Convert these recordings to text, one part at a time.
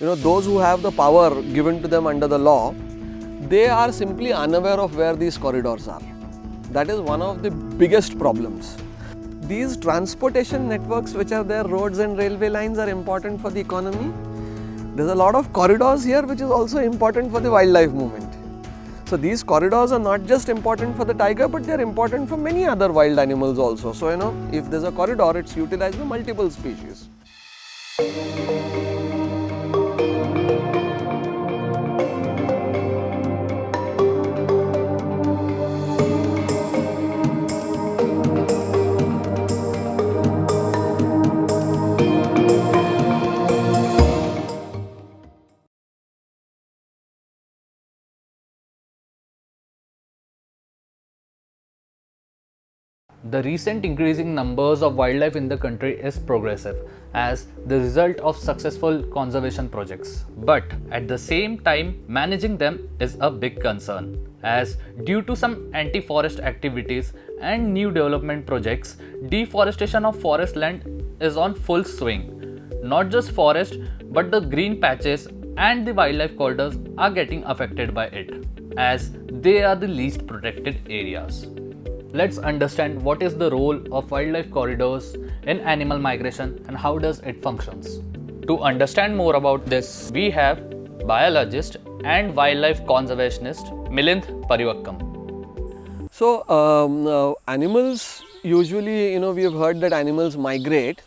those who have the power given to them under the law, they are simply unaware of where these corridors are. That is one of the biggest problems. These transportation networks which are there, roads and railway lines, are important for the economy. There's a lot of corridors here which is also important for the wildlife movement. So these corridors are not just important for the tiger, but they are important for many other wild animals also. So if there's a corridor, it's utilized by multiple species. The recent increasing numbers of wildlife in the country is progressive as the result of successful conservation projects. But at the same time, managing them is a big concern as due to some anti-forest activities and new development projects, deforestation of forest land is on full swing. Not just forest, but the green patches and the wildlife corridors are getting affected by it as they are the least protected areas. Let's understand what is the role of wildlife corridors in animal migration and how does it functions. To understand more about this, we have biologist and wildlife conservationist Milind Parivakkam. So animals usually, we have heard that animals migrate.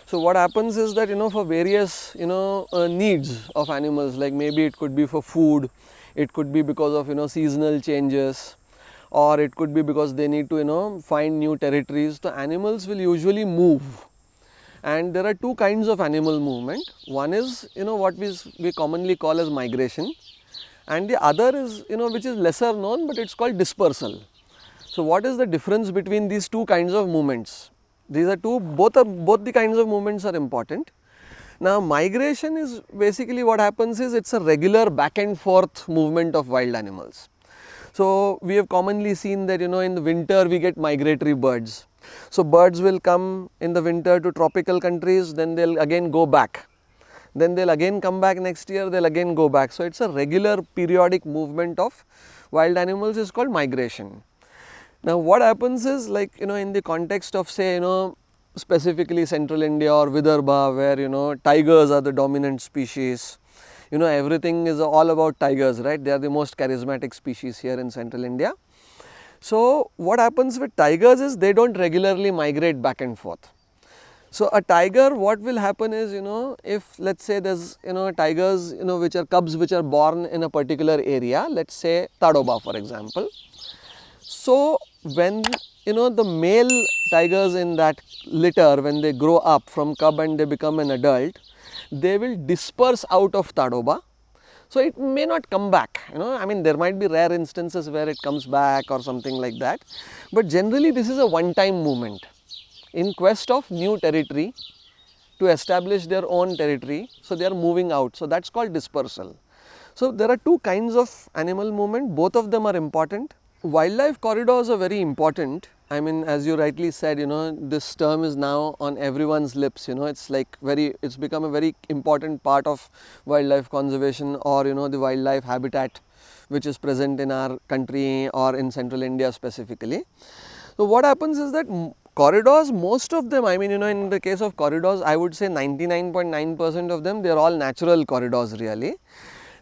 So what happens is that, for various, needs of animals, like maybe it could be for food, it could be because of, seasonal changes, or it could be because they need to find new territories. So animals will usually move, and there are two kinds of animal movement. One is what we commonly call as migration, and the other is which is lesser known, but it's called dispersal. So what is the difference between these two kinds of movements? These are both the kinds of movements are important. Now migration is basically what happens is it's a regular back and forth movement of wild animals. So we have commonly seen that in the winter we get migratory birds. So birds will come in the winter to tropical countries, then they'll again go back. Then they'll again come back next year, they'll again go back. So it's a regular periodic movement of wild animals is called migration. Now what happens is, like in the context of say specifically central India or Vidarbha, where tigers are the dominant species. Everything is all about tigers, right? They are the most charismatic species here in central India. So what happens with tigers is they don't regularly migrate back and forth. So a tiger, what will happen is, if let's say there's tigers which are cubs which are born in a particular area, let's say Tadoba for example. So when the male tigers in that litter, when they grow up from cub and they become an adult, they will disperse out of Tadoba. So it may not come back, I mean there might be rare instances where it comes back or something like that, but generally this is a one-time movement in quest of new territory to establish their own territory. So they are moving out, so that's called dispersal. So there are two kinds of animal movement, both of them are important. Wildlife corridors are very important. I mean, as you rightly said, this term is now on everyone's lips, it's like it's become a very important part of wildlife conservation or, the wildlife habitat which is present in our country or in central India specifically. So what happens is that corridors, most of them, I mean, in the case of corridors, I would say 99.9% of them, they are all natural corridors really.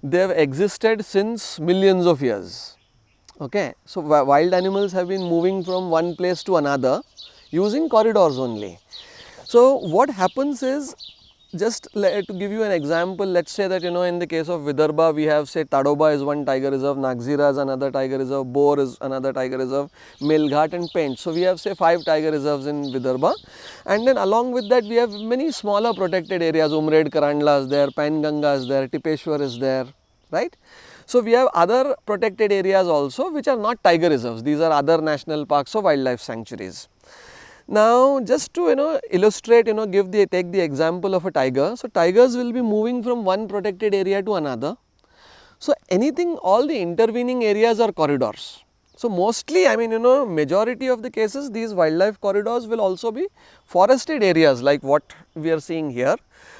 They have existed since millions of years. Okay, so wild animals have been moving from one place to another using corridors only. So what happens is, just to give you an example, let's say that in the case of Vidarbha we have say Tadoba is one tiger reserve, Nagzira is another tiger reserve, Bor is another tiger reserve, Melghat and Pench. So we have say 5 tiger reserves in Vidarbha, and then along with that we have many smaller protected areas. Umred Karandla is there, Panganga is there, Tipeshwar is there, right? So we have other protected areas also which are not tiger reserves. These are other national parks or wildlife sanctuaries. Now just to illustrate, take the example of a tiger. So tigers will be moving from one protected area to another. So all the intervening areas are corridors. So mostly, I mean majority of the cases these wildlife corridors will also be forested areas like what we are seeing here.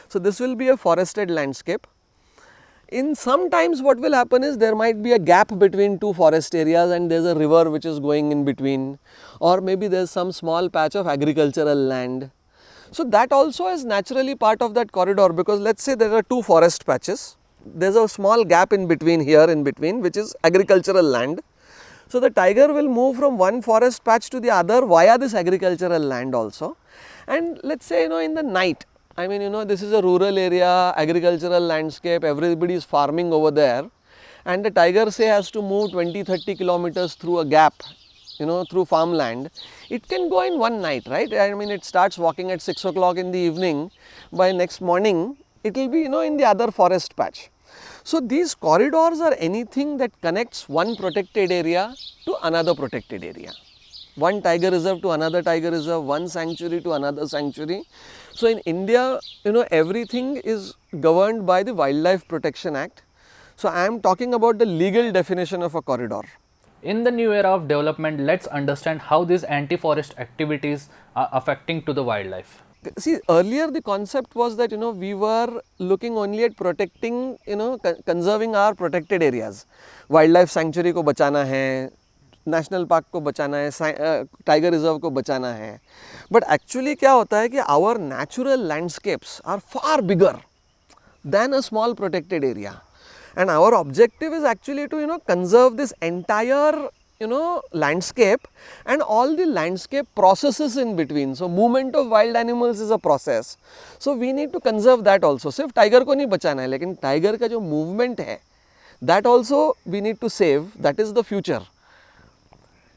So this will be a forested landscape. in sometimes what will happen is there might be a gap between two forest areas and there's a river which is going in between, or maybe there's some small patch of agricultural land. So that also is naturally part of that corridor, because let's say there are two forest patches, there's a small gap in between here in between which is agricultural land. So the tiger will move from one forest patch to the other via this agricultural land also. And let's say in the night, I mean this is a rural area, agricultural landscape, everybody is farming over there, and the tiger say has to move 20-30 kilometers through a gap, through farmland. It can go in one night, right? I mean it starts walking at 6 o'clock in the evening, by next morning it will be in the other forest patch. So these corridors are anything that connects one protected area to another protected area, one tiger reserve to another tiger reserve, one sanctuary to another sanctuary. So in India, everything is governed by the Wildlife Protection Act. So I am talking about the legal definition of a corridor. In the new era of development, let's understand how these anti-forest activities are affecting to the wildlife. See, earlier the concept was that we were looking only at protecting, conserving our protected areas. Wildlife sanctuary को बचाना है, national park को बचाना है, tiger reserve को बचाना है. But actually क्या होता है कि our natural landscapes are far bigger than a small protected area, and our objective is actually to conserve this entire landscape and all the landscape processes in between. So movement of wild animals is a process, so we need to conserve that also. सिर्फ tiger को नहीं बचाना है, लेकिन tiger का जो movement है that also we need to save. That is the future,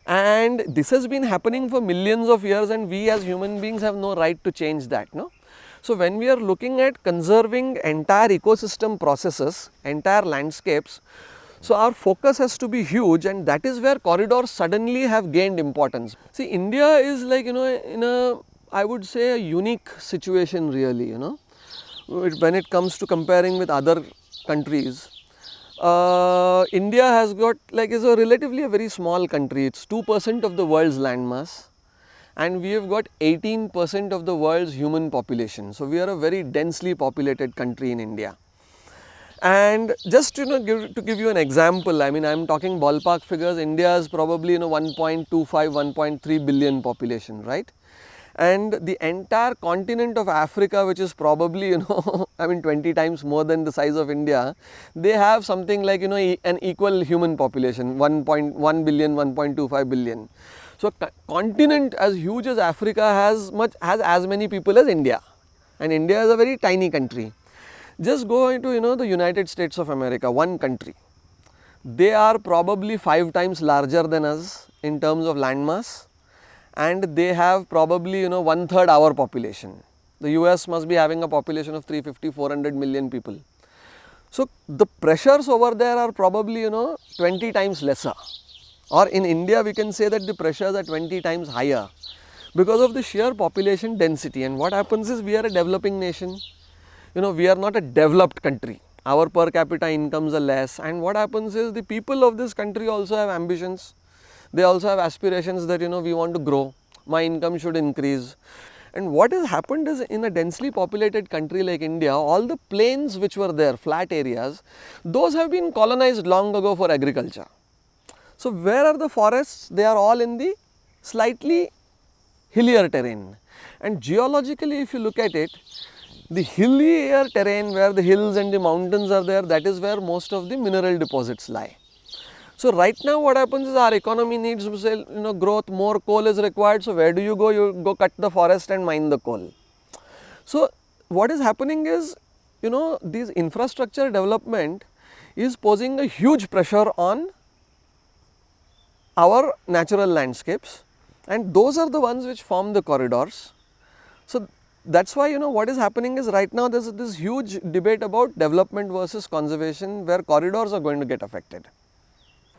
and this has been happening for millions of years, and we as human beings have no right to change that, no? So when we are looking at conserving entire ecosystem processes, entire landscapes, so our focus has to be huge, and that is where corridors suddenly have gained importance. See, India is like in a, I would say, a unique situation really, when it comes to comparing with other countries. India has got is a relatively a very small country. It's 2% of the world's landmass, and we have got 18% of the world's human population. So we are a very densely populated country in India. And just to give you an example, I mean I am talking ballpark figures. India is probably 1.25, 1.3 billion population, right? And the entire continent of Africa, which is probably I mean 20 times more than the size of India, they have something like an equal human population, 1.1 billion, 1.25 billion. So continent as huge as Africa has as many people as India, and India is a very tiny country. Just go into the United States of America, one country. They are probably 5 times larger than us in terms of landmass, and they have probably 1/3 our population. The US must be having a population of 350-400 million people. So the pressures over there are probably 20 times lesser, or in India we can say that the pressures are 20 times higher because of the sheer population density. And what happens is, we are a developing nation. We are not a developed country. Our per capita incomes are less, and what happens is, the people of this country also have ambitions. They also have aspirations that we want to grow, my income should increase. And what has happened is, in a densely populated country like India, all the plains which were there, flat areas, those have been colonized long ago for agriculture. So where are the forests? They are all in the slightly hillier terrain. And geologically, if you look at it, the hillier terrain where the hills and the mountains are there, that is where most of the mineral deposits lie. So right now what happens is, our economy needs growth, more coal is required. So where do you go? You go cut the forest and mine the coal. So what is happening is, this infrastructure development is posing a huge pressure on our natural landscapes, and those are the ones which form the corridors. So that's why what is happening is, right now there is this huge debate about development versus conservation, where corridors are going to get affected.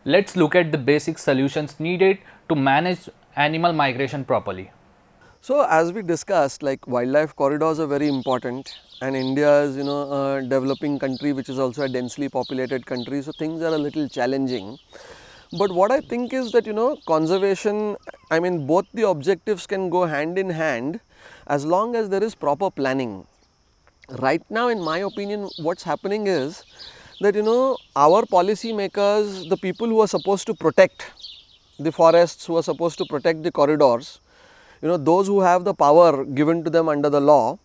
Let's look at the basic solutions needed to manage animal migration properly. So as we discussed, wildlife corridors are very important, and India is a developing country which is also a densely populated country, so things are a little challenging. But what I think is that conservation, I mean both the objectives can go hand in hand as long as there is proper planning. Right now, in my opinion, what's happening is that our policy makers, the people who are supposed to protect the forests, who are supposed to protect the corridors, those who have the power given to them under the law,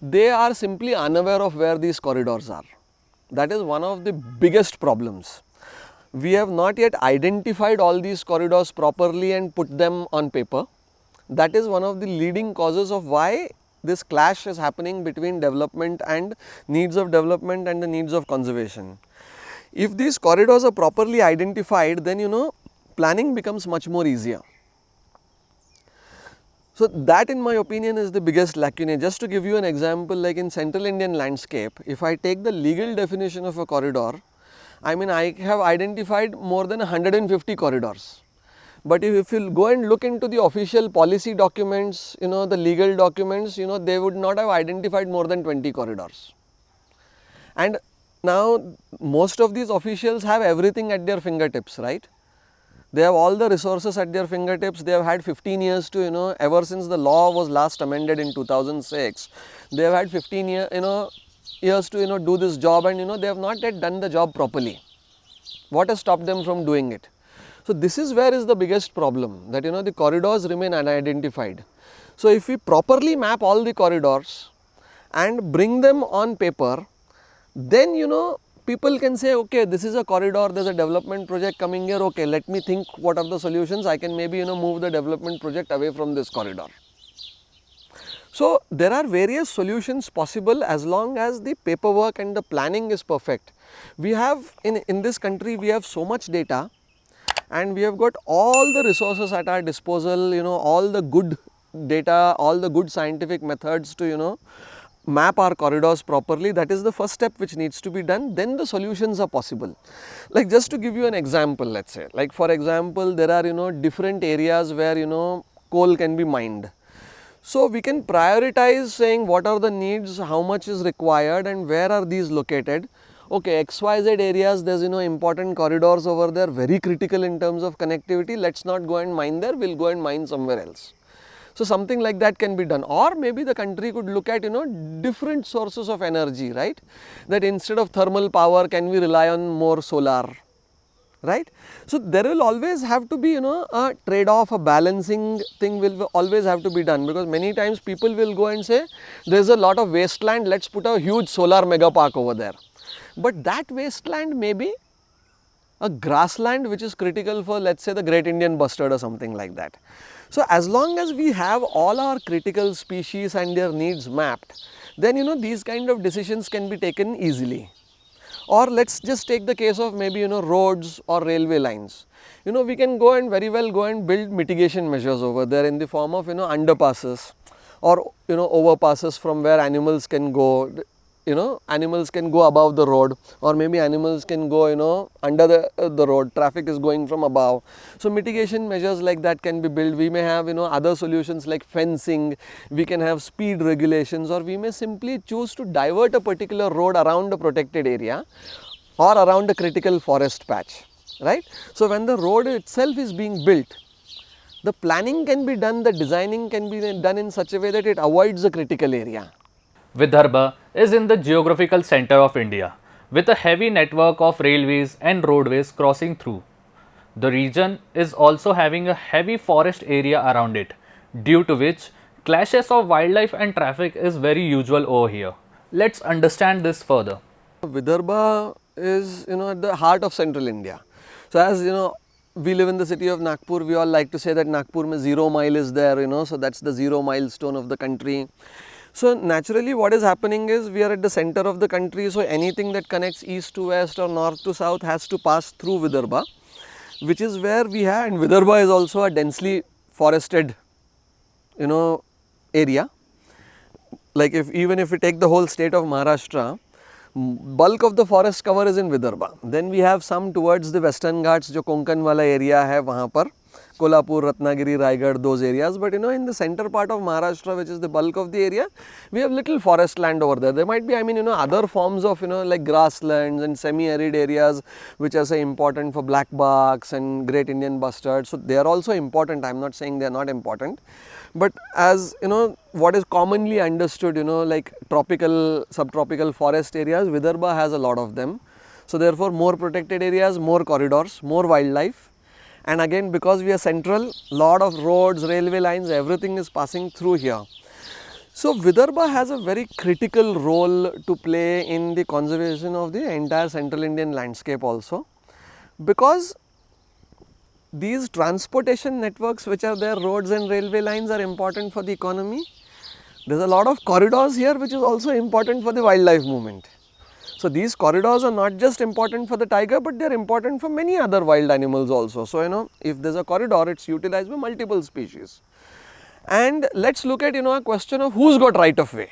they are simply unaware of where these corridors are. That is one of the biggest problems. We have not yet identified all these corridors properly and put them on paper. That is one of the leading causes of why this clash is happening between development and needs of development and the needs of conservation. If these corridors are properly identified, then planning becomes much more easier. So that, in my opinion, is the biggest lacuna. Just to give you an example, like in Central Indian landscape, if I take the legal definition of a corridor, I have identified more than 150 corridors. But if you go and look into the official policy documents, the legal documents, they would not have identified more than 20 corridors. And now most of these officials have everything at their fingertips, right? They have all the resources at their fingertips. They have had 15 years to, ever since the law was last amended in 2006, they have had 15 years to, do this job, and, they have not yet done the job properly. What has stopped them from doing it? So this is where is the biggest problem, that, the corridors remain unidentified. So if we properly map all the corridors and bring them on paper, then, people can say, okay, this is a corridor, there is a development project coming here, okay, let me think what are the solutions, I can maybe, move the development project away from this corridor. So there are various solutions possible as long as the paperwork and the planning is perfect. We have, in this country, we have so much data, and we have got all the resources at our disposal, all the good data, all the good scientific methods to, map our corridors properly. That is the first step which needs to be done. Then the solutions are possible. Like, just to give you an example, let's say, like for example, there are, different areas where, coal can be mined. So we can prioritize saying what are the needs, how much is required, and where are these located. Okay, XYZ areas, there's, important corridors over there, very critical in terms of connectivity. Let's not go and mine there, we'll go and mine somewhere else. So something like that can be done. Or maybe the country could look at, different sources of energy, right? That instead of thermal power, can we rely on more solar, right? So there will always have to be, a trade-off, a balancing thing will always have to be done, because many times people will go and say, there's a lot of wasteland, let's put a huge solar mega park over there. But that wasteland may be a grassland which is critical for, let's say, the Great Indian Bustard or something like that. So as long as we have all our critical species and their needs mapped, then these kind of decisions can be taken easily. Or let's just take the case of maybe roads or railway lines. We can go and very well go and build mitigation measures over there in the form of underpasses or overpasses from where animals can go. Animals can go above the road, or maybe animals can go under the road, traffic is going from above. So mitigation measures like that can be built. We may have other solutions like fencing, we can have speed regulations, or we may simply choose to divert a particular road around a protected area or around a critical forest patch, right? So when the road itself is being built, the planning can be done, the designing can be done in such a way that it avoids a critical area. Vidarbha is in the geographical center of India, with a heavy network of railways and roadways crossing through. The region is also having a heavy forest area around it, due to which clashes of wildlife and traffic is very usual over here. Let's understand this further. Vidarbha is at the heart of central India. So as we live in the city of Nagpur, we all like to say that Nagpur mein 0 mile is there, so that's the 0 milestone of the country. So naturally what is happening is we are at the center of the country, so anything that connects east to west or north to south has to pass through Vidarbha, which is where we have, and Vidarbha is also a densely forested area. Like even if we take the whole state of Maharashtra, bulk of the forest cover is in Vidarbha. Then we have some towards the western Ghats, jo Konkan wala area hai wahan par, Kolhapur, Ratnagiri, Raigad, those areas. But in the center part of Maharashtra, which is the bulk of the area, we have little forest land over there. There might be, other forms of, like grasslands and semi-arid areas, which are say important for black bucks and Great Indian Bustard. So they are also important. I am not saying they are not important. But as what is commonly understood, like tropical, subtropical forest areas, Vidarbha has a lot of them. So therefore more protected areas, more corridors, more wildlife, and again because we are central, lot of roads, railway lines, everything is passing through here. So Vidarbha has a very critical role to play in the conservation of the entire central Indian landscape also, because these transportation networks which are there, roads and railway lines, are important for the economy. There is a lot of corridors here which is also important for the wildlife movement. So these corridors are not just important for the tiger, but they are important for many other wild animals also. So if there is a corridor, it is utilized by multiple species. And let us look at a question of who's got right of way.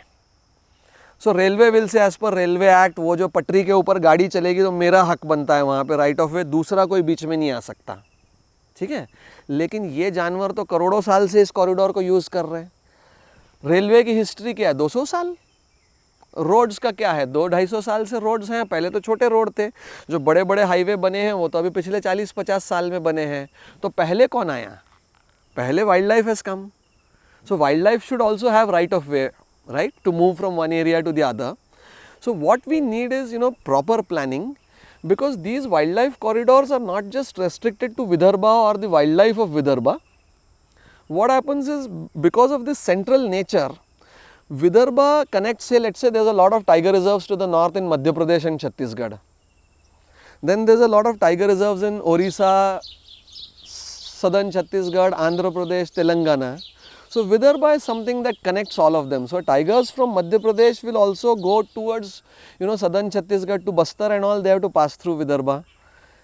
So railway will say as per railway act, वो जो पटरी के ऊपर गाड़ी चलेगी तो मेरा हक बनता है वहाँ पे राइट ऑफ वे, दूसरा कोई बीच में नहीं आ सकता, ठीक है. लेकिन ये जानवर तो करोड़ों साल से इस कॉरिडोर को यूज़ कर रहे हैं. रेलवे की हिस्ट्री क्या है, 200 साल. रोड्स का क्या है, 200-250 साल से रोड्स हैं. पहले तो छोटे रोड थे, जो बड़े बड़े हाईवे बने हैं वो तो अभी पिछले 40-50 साल में बने हैं. तो पहले कौन आया, पहले wild life has come. So wildlife should also have right of way, right, to move from one area to the other. So what we need is proper planning, because these wildlife corridors are not just restricted to Vidarbha or the wildlife of Vidarbha. What happens is, because of this central nature, Vidarbha connects, say, let's say there is a lot of tiger reserves to the north in Madhya Pradesh and Chhattisgarh. Then there is a lot of tiger reserves in Orissa, southern Chhattisgarh, Andhra Pradesh, Telangana. So Vidarbha is something that connects all of them. So tigers from Madhya Pradesh will also go towards southern Chhattisgarh to Bastar and all. They have to pass through Vidarbha,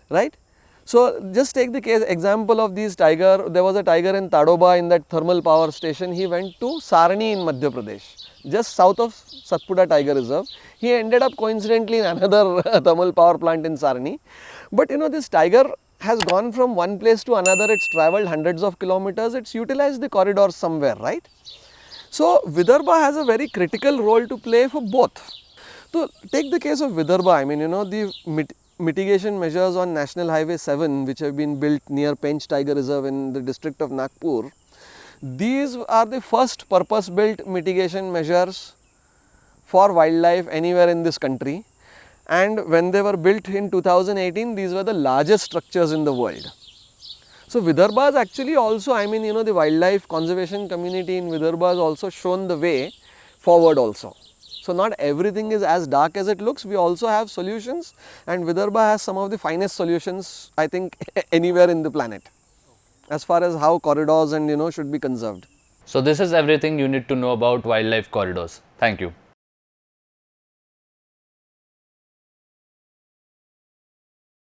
right? So just take the case example of these tiger. There was a tiger in Tadoba in that thermal power station. He went to Sarani in Madhya Pradesh, just south of Satpura Tiger Reserve. He ended up coincidentally in another thermal power plant in Sarani. But this tiger has gone from one place to another. It's travelled hundreds of kilometers. It's utilized the corridors somewhere, right? So Vidarbha has a very critical role to play for both. So take the case of Vidarbha. I mean, the mitigation measures on National Highway 7 which have been built near Pench Tiger Reserve in the district of Nagpur. These are the first purpose built mitigation measures for wildlife anywhere in this country. And when they were built in 2018, these were the largest structures in the world. So Vidarbha is actually also, I mean, the wildlife conservation community in Vidarbha has also shown the way forward also. So not everything is as dark as it looks. We also have solutions, and Vidarbha has some of the finest solutions, I think, anywhere in the planet, as far as how corridors and should be conserved. So this is everything you need to know about wildlife corridors. Thank you.